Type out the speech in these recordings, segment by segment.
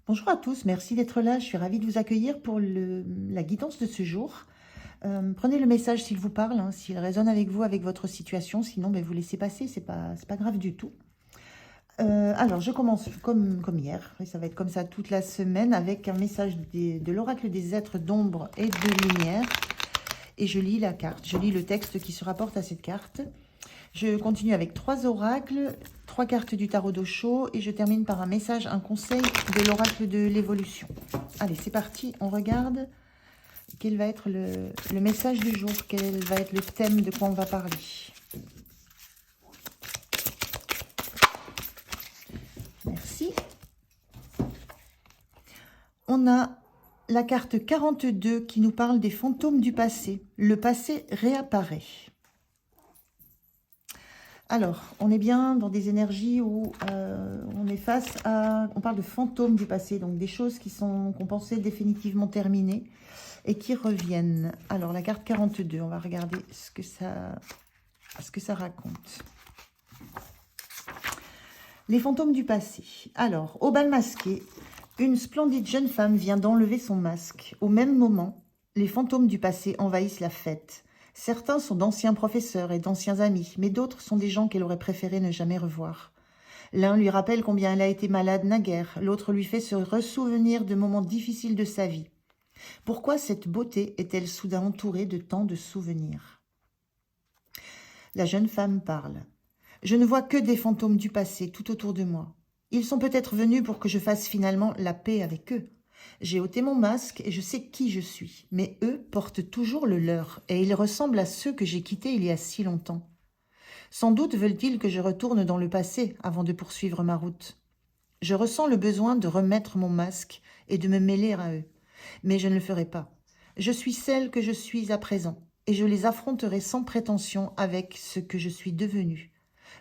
Bonjour à tous, merci d'être là. Je suis ravie de vous accueillir pour la guidance de ce jour. Prenez le message s'il vous parle, hein, s'il résonne avec vous, avec votre situation. Sinon, ben, vous laissez passer, c'est pas grave du tout. Alors, je commence comme hier, et ça va être comme ça toute la semaine, avec un message de l'oracle des êtres d'ombre et de lumière. Et je lis la carte, je lis le texte qui se rapporte à cette carte. Je continue avec 3 oracles, 3 cartes du tarot d'Osho et je termine par un message, un conseil de l'oracle de l'évolution. Allez, c'est parti, on regarde quel va être le message du jour, quel va être le thème, de quoi on va parler. Merci. On a la carte 42 qui nous parle des fantômes du passé. Le passé réapparaît. Alors, on est bien dans des énergies où on est face à... On parle de fantômes du passé, donc des choses qu'on pensait définitivement terminées et qui reviennent. Alors, la carte 42, on va regarder ce que ça raconte. Les fantômes du passé. Alors, au bal masqué, une splendide jeune femme vient d'enlever son masque. Au même moment, les fantômes du passé envahissent la fête. Certains sont d'anciens professeurs et d'anciens amis, mais d'autres sont des gens qu'elle aurait préféré ne jamais revoir. L'un lui rappelle combien elle a été malade naguère, l'autre lui fait se ressouvenir de moments difficiles de sa vie. Pourquoi cette beauté est-elle soudain entourée de tant de souvenirs? La jeune femme parle. Je ne vois que des fantômes du passé tout autour de moi. Ils sont peut-être venus pour que je fasse finalement la paix avec eux. J'ai ôté mon masque et je sais qui je suis, mais eux portent toujours le leur et ils ressemblent à ceux que j'ai quittés il y a si longtemps. Sans doute veulent-ils que je retourne dans le passé avant de poursuivre ma route. Je ressens le besoin de remettre mon masque et de me mêler à eux, mais je ne le ferai pas. Je suis celle que je suis à présent et je les affronterai sans prétention avec ce que je suis devenue.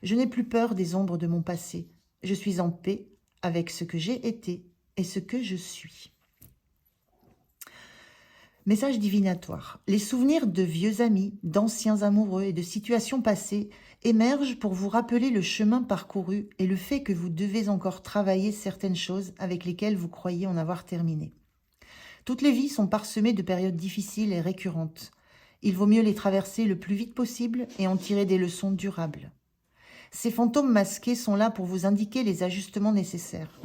Je n'ai plus peur des ombres de mon passé. Je suis en paix avec ce que j'ai été et ce que je suis. Message divinatoire. Les souvenirs de vieux amis, d'anciens amoureux et de situations passées émergent pour vous rappeler le chemin parcouru et le fait que vous devez encore travailler certaines choses avec lesquelles vous croyez en avoir terminé. Toutes les vies sont parsemées de périodes difficiles et récurrentes. Il vaut mieux les traverser le plus vite possible et en tirer des leçons durables. Ces fantômes masqués sont là pour vous indiquer les ajustements nécessaires.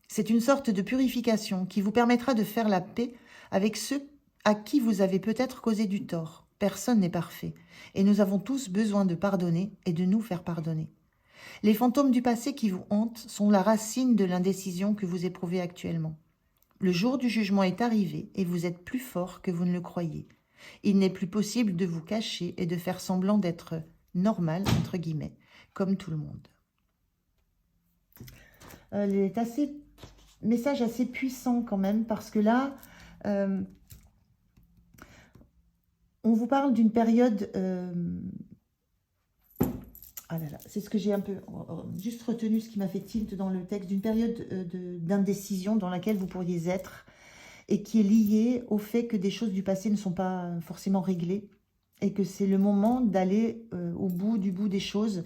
C'est une sorte de purification qui vous permettra de faire la paix avec ceux à qui vous avez peut-être causé du tort. Personne n'est parfait, et nous avons tous besoin de pardonner et de nous faire pardonner. Les fantômes du passé qui vous hantent sont la racine de l'indécision que vous éprouvez actuellement. Le jour du jugement est arrivé et vous êtes plus fort que vous ne le croyez. Il n'est plus possible de vous cacher et de faire semblant d'être normal, entre guillemets, comme tout le monde. Il est message assez puissant quand même, parce que là, on vous parle d'une période... ah là là, c'est ce que j'ai un peu juste retenu, ce qui m'a fait tilt dans le texte, d'une période d'indécision dans laquelle vous pourriez être et qui est liée au fait que des choses du passé ne sont pas forcément réglées et que c'est le moment d'aller au bout des choses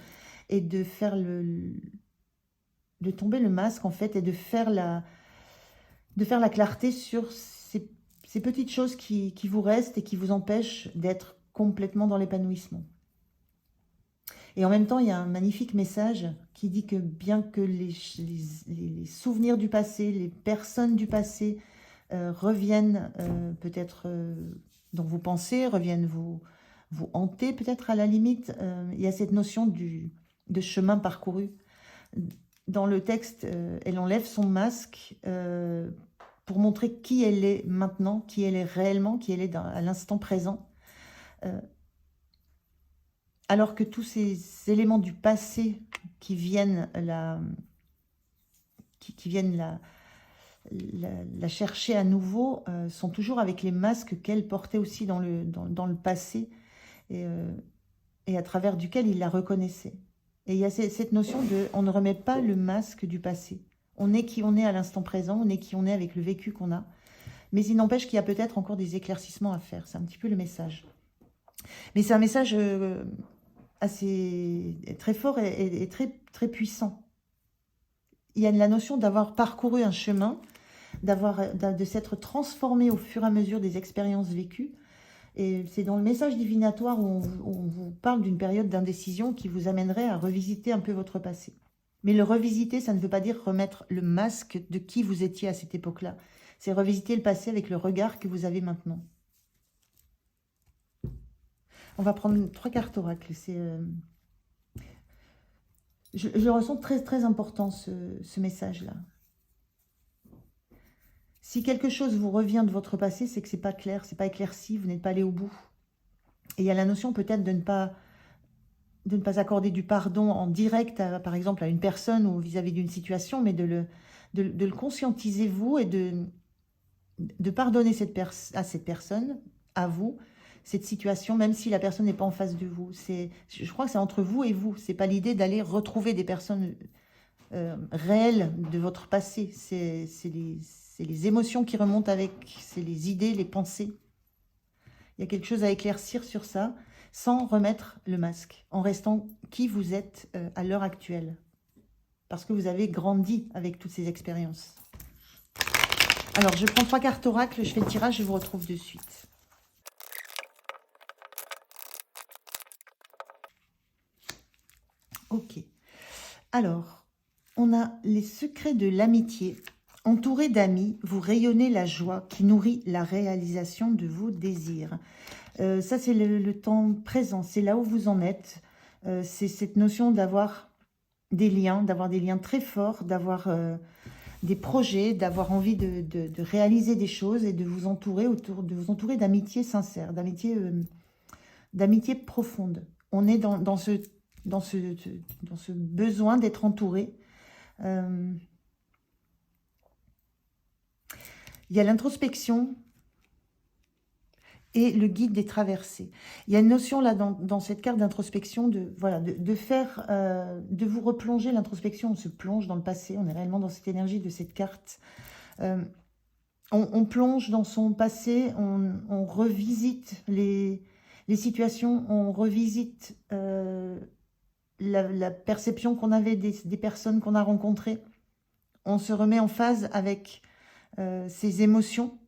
et de faire de tomber le masque en fait et de faire la clarté sur ces petites choses qui vous restent et qui vous empêchent d'être complètement dans l'épanouissement. Et en même temps, il y a un magnifique message qui dit que bien que les souvenirs du passé, les personnes du passé reviennent peut-être dans vos pensées, reviennent vous hanter peut-être à la limite, il y a cette notion de chemin parcouru. Dans le texte, elle enlève son masque pour montrer qui elle est maintenant, qui elle est réellement, qui elle est à l'instant présent. Alors que tous ces éléments du passé qui viennent la chercher à nouveau sont toujours avec les masques qu'elle portait aussi dans le passé et à travers duquel il la reconnaissait. Et il y a cette notion de on ne remet pas le masque du passé. On est qui on est à l'instant présent, on est qui on est avec le vécu qu'on a. Mais il n'empêche qu'il y a peut-être encore des éclaircissements à faire. C'est un petit peu le message. Mais c'est un message assez très fort et très, très puissant. Il y a la notion d'avoir parcouru un chemin de s'être transformé au fur et à mesure des expériences vécues. Et c'est dans le message divinatoire où on vous parle d'une période d'indécision qui vous amènerait à revisiter un peu votre passé. Mais le revisiter, ça ne veut pas dire remettre le masque de qui vous étiez à cette époque-là. C'est revisiter le passé avec le regard que vous avez maintenant. On va prendre 3 cartes oracle. Je ressens très, très important ce message-là. Si quelque chose vous revient de votre passé, c'est que c'est pas clair, c'est pas éclairci, vous n'êtes pas allé au bout. Et il y a la notion peut-être de ne pas accorder du pardon en direct, par exemple, à une personne ou vis-à-vis d'une situation, mais de le conscientiser vous et de pardonner à cette personne, à vous, cette situation, même si la personne n'est pas en face de vous. Je crois que c'est entre vous et vous. C'est pas l'idée d'aller retrouver des personnes réelles de votre passé. C'est les émotions qui remontent avec, c'est les idées, les pensées. Il y a quelque chose à éclaircir sur ça, sans remettre le masque, en restant qui vous êtes à l'heure actuelle. Parce que vous avez grandi avec toutes ces expériences. Alors, je prends 3 cartes oracle, je fais le tirage, je vous retrouve de suite. Ok. Alors, on a les secrets de l'amitié. Entouré d'amis, vous rayonnez la joie qui nourrit la réalisation de vos désirs. Ça, c'est le temps présent. C'est là où vous en êtes. C'est cette notion d'avoir des liens très forts, d'avoir des projets, d'avoir envie de réaliser des choses et de vous entourer d'amitié sincère, d'amitié profonde. On est dans ce besoin d'être entouré. Il y a l'introspection et le guide des traversées. Il y a une notion là dans cette carte d'introspection de vous replonger. L'introspection, on se plonge dans le passé, on est réellement dans cette énergie de cette carte. On plonge dans son passé, on revisite les situations, on revisite la perception qu'on avait des personnes qu'on a rencontrées. On se remet en phase avec ses émotions.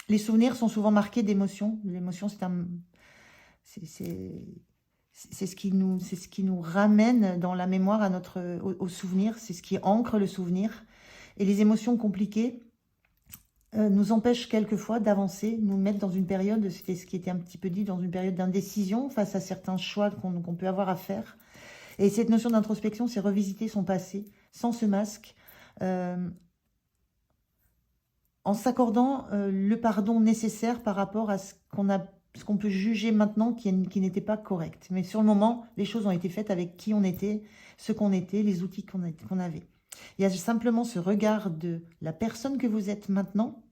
Les souvenirs sont souvent marqués d'émotions. L'émotion, c'est ce qui nous ramène dans la mémoire au souvenir. C'est ce qui ancre le souvenir. Et les émotions compliquées nous empêchent quelquefois d'avancer, nous mettre dans une période, c'était ce qui était un petit peu dit, dans une période d'indécision face à certains choix qu'on peut avoir à faire. Et cette notion d'introspection, c'est revisiter son passé sans ce masque, en s'accordant le pardon nécessaire par rapport à ce qu'on peut juger maintenant qui n'était pas correct. Mais sur le moment, les choses ont été faites avec qui on était, ce qu'on était, les outils qu'on avait. Il y a simplement ce regard de la personne que vous êtes maintenant,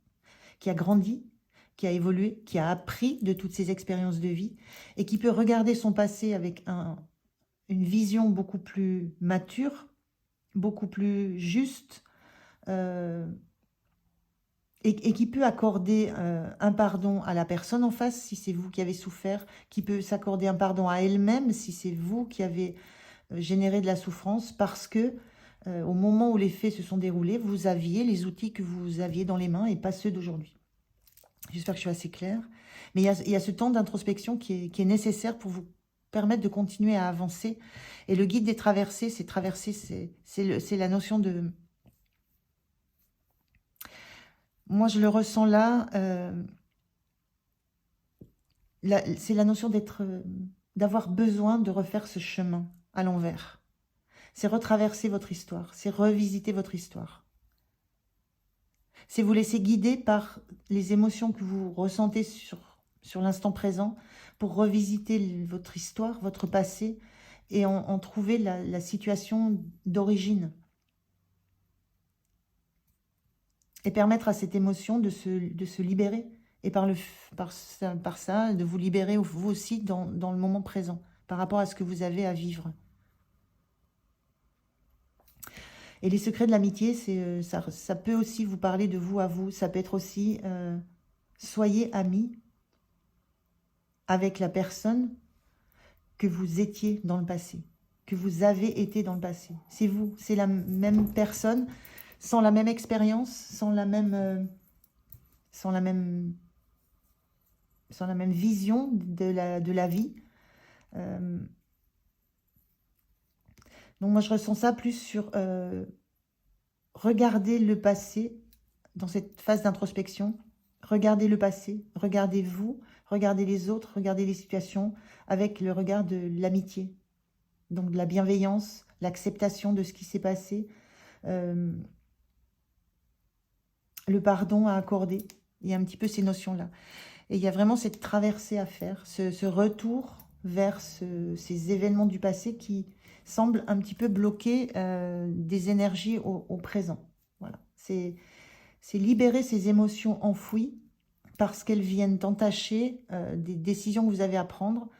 qui a grandi, qui a évolué, qui a appris de toutes ces expériences de vie et qui peut regarder son passé avec une vision beaucoup plus mature, beaucoup plus juste, et qui peut accorder un pardon à la personne en face si c'est vous qui avez souffert, qui peut s'accorder un pardon à elle-même si c'est vous qui avez généré de la souffrance, parce que au moment où les faits se sont déroulés, vous aviez les outils que vous aviez dans les mains et pas ceux d'aujourd'hui. J'espère que je suis assez claire. Mais il y a ce temps d'introspection qui est nécessaire pour vous permettre de continuer à avancer. Et le guide des traversées, c'est la notion de... Moi, je le ressens là. C'est la notion d'avoir besoin de refaire ce chemin à l'envers. C'est retraverser votre histoire, c'est revisiter votre histoire. C'est vous laisser guider par les émotions que vous ressentez sur l'instant présent pour revisiter votre histoire, votre passé et en trouver la situation d'origine. Et permettre à cette émotion de se libérer. Et par ça, de vous libérer vous aussi dans le moment présent par rapport à ce que vous avez à vivre. Et les secrets de l'amitié, ça peut aussi vous parler de vous à vous. Ça peut être aussi, soyez amis avec la personne que vous étiez dans le passé, que vous avez été dans le passé. C'est vous, c'est la même personne sans la même expérience, sans la même vision de la vie. Donc moi je ressens ça plus sur regarder le passé dans cette phase d'introspection. Regardez le passé, regardez-vous, regardez les autres, regardez les situations avec le regard de l'amitié. Donc de la bienveillance, l'acceptation de ce qui s'est passé, le pardon à accorder. Il y a un petit peu ces notions-là. Et il y a vraiment cette traversée à faire, ce retour vers ces événements du passé qui semblent un petit peu bloquer des énergies au présent. Voilà. C'est libérer ces émotions enfouies parce qu'elles viennent entacher des décisions que vous avez à prendre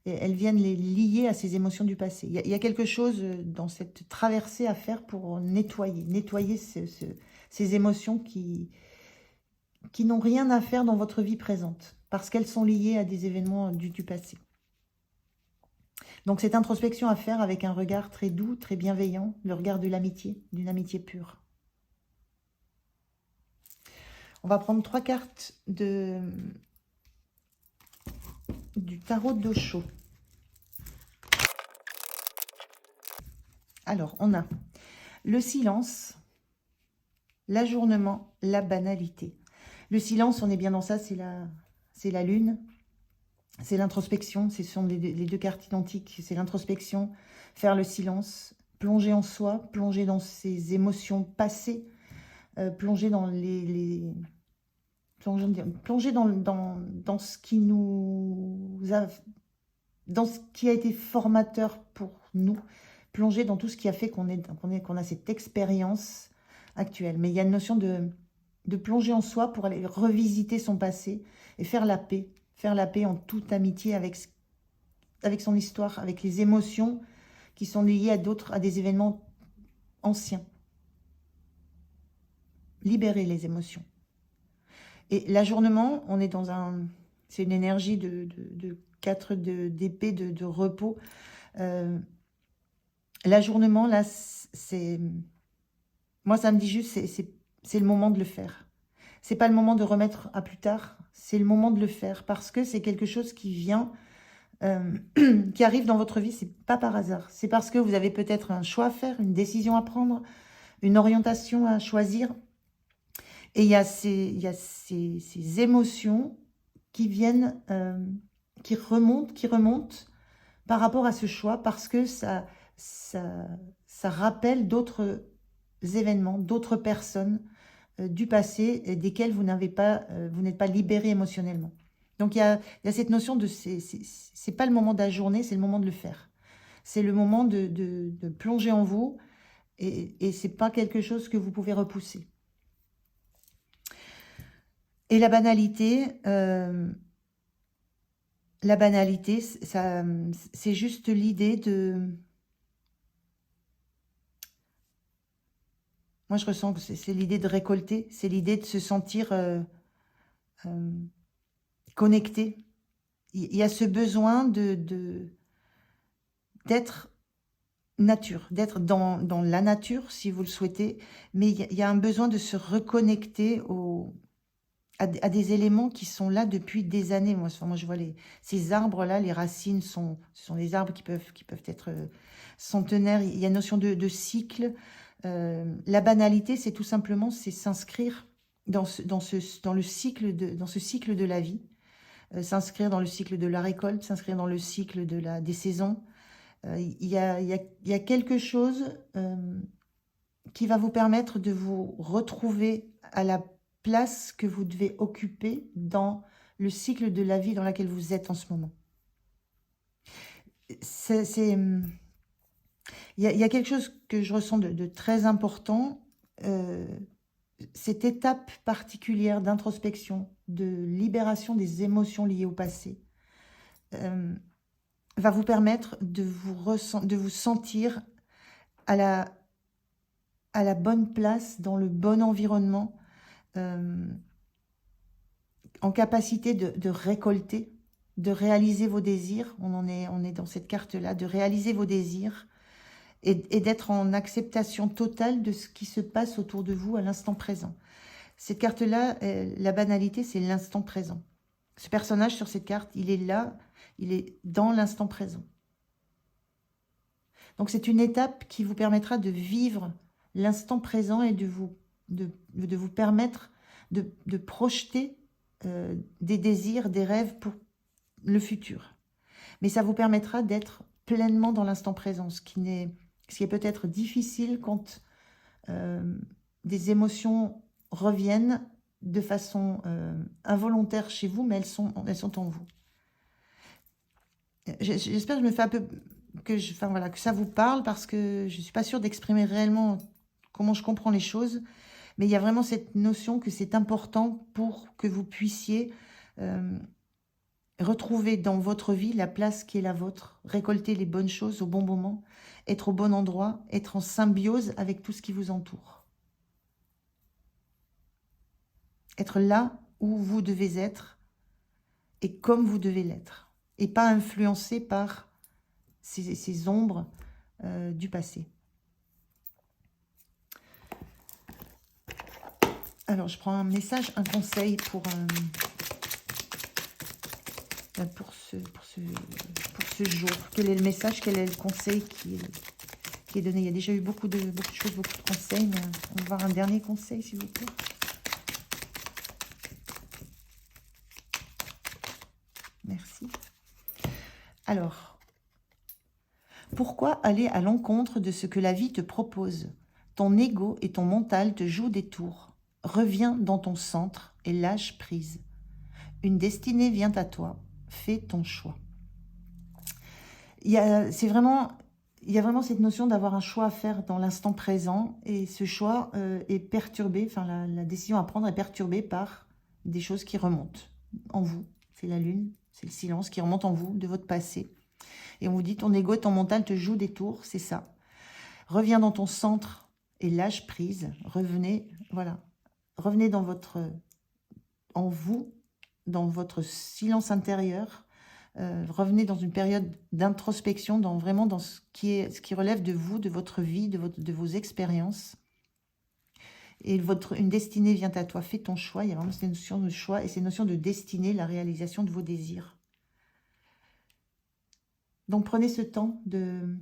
et elles viennent les lier à ces émotions du passé. Il y a quelque chose dans cette traversée à faire pour nettoyer ces émotions qui n'ont rien à faire dans votre vie présente, parce qu'elles sont liées à des événements du passé. Donc cette introspection à faire avec un regard très doux, très bienveillant, le regard de l'amitié, d'une amitié pure. On va prendre 3 cartes du tarot d'Osho. Alors, on a le silence, l'ajournement, la banalité. Le silence, on est bien dans ça, c'est la lune, c'est l'introspection, ce sont les 2 cartes identiques, c'est l'introspection, faire le silence, plonger en soi, plonger dans ses émotions passées, plonger dans plonger dans ce qui dans ce qui a été formateur pour nous, plonger dans tout ce qui a fait qu'on a cette expérience actuelle. Mais il y a une notion de plonger en soi pour aller revisiter son passé et faire la paix en toute amitié avec son histoire, avec les émotions qui sont liées à des événements anciens. Libérer les émotions. Et l'ajournement, on est c'est une énergie de 4 d'épée, de repos. L'ajournement, là, moi, ça me dit juste, c'est le moment de le faire. C'est pas le moment de remettre à plus tard, c'est le moment de le faire, parce que c'est quelque chose qui vient, qui arrive dans votre vie, c'est pas par hasard. C'est parce que vous avez peut-être un choix à faire, une décision à prendre, une orientation à choisir. Et il y a ces émotions qui viennent, qui remontent par rapport à ce choix, parce que ça rappelle d'autres événements, d'autres personnes du passé desquelles vous n'êtes pas libéré émotionnellement. Donc il y a cette notion de c'est pas le moment d'ajourner, c'est le moment de le faire. C'est le moment de plonger en vous et c'est pas quelque chose que vous pouvez repousser. Et la banalité, c'est juste l'idée de... Moi, je ressens que c'est l'idée de récolter, c'est l'idée de se sentir connecté. Il y a ce besoin d'être nature, d'être dans la nature, si vous le souhaitez, mais il y a un besoin de se reconnecter à des éléments qui sont là depuis des années. Moi je vois ces arbres-là, les racines, ce sont des arbres qui peuvent être centenaires. Il y a une notion de cycle. La banalité, c'est tout simplement s'inscrire dans ce cycle de la vie, s'inscrire dans le cycle de la récolte, s'inscrire dans le cycle des saisons. Il y a quelque chose qui va vous permettre de vous retrouver à la place que vous devez occuper dans le cycle de la vie dans laquelle vous êtes en ce moment. Il y a quelque chose que je ressens de très important, cette étape particulière d'introspection, de libération des émotions liées au passé, va vous permettre de vous sentir à la bonne place, dans le bon environnement, en capacité de récolter, de réaliser vos désirs. On est dans cette carte-là, de réaliser vos désirs et d'être en acceptation totale de ce qui se passe autour de vous à l'instant présent. Cette carte-là, la banalité, c'est l'instant présent. Ce personnage sur cette carte, il est là, il est dans l'instant présent. Donc c'est une étape qui vous permettra de vivre l'instant présent et de vous permettre de projeter des désirs, des rêves pour le futur. Mais ça vous permettra d'être pleinement dans l'instant présent, ce qui est peut-être difficile quand des émotions reviennent de façon involontaire chez vous, mais elles sont en vous. J'espère que je me fais un peu... que ça vous parle, parce que je ne suis pas sûre d'exprimer réellement comment je comprends les choses, mais il y a vraiment cette notion que c'est important pour que vous puissiez retrouver dans votre vie la place qui est la vôtre, récolter les bonnes choses au bon moment, être au bon endroit, être en symbiose avec tout ce qui vous entoure. Être là où vous devez être et comme vous devez l'être, et pas influencé par ces ombres du passé. Alors, je prends un message, un conseil pour ce jour. Quel est le message, quel est le conseil qui est donné? Il y a déjà eu beaucoup de choses, beaucoup de conseils, mais on va voir un dernier conseil, s'il vous plaît. Merci. Alors, pourquoi aller à l'encontre de ce que la vie te propose? Ton ego et ton mental te jouent des tours. Reviens dans ton centre et lâche prise. Une destinée vient à toi. Fais ton choix. Il y a vraiment cette notion d'avoir un choix à faire dans l'instant présent, et ce choix est perturbé, enfin la décision à prendre est perturbée par des choses qui remontent en vous. C'est la lune, c'est le silence qui remonte en vous de votre passé. Et on vous dit, ton ego et ton mental te jouent des tours, c'est ça. Reviens dans ton centre et lâche prise. Revenez, voilà. Revenez en vous, dans votre silence intérieur. Revenez dans une période d'introspection, vraiment dans ce qui relève de vous, de votre vie, de vos expériences. Et une destinée vient à toi. Fais ton choix. Il y a vraiment cette notion de choix et cette notion de destinée, la réalisation de vos désirs. Donc prenez ce temps de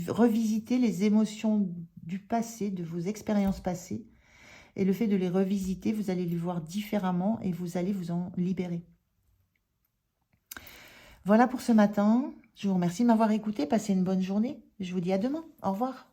revisiter les émotions du passé, de vos expériences passées. Et le fait de les revisiter, vous allez les voir différemment et vous allez vous en libérer. Voilà pour ce matin. Je vous remercie de m'avoir écouté. Passez une bonne journée. Je vous dis à demain. Au revoir.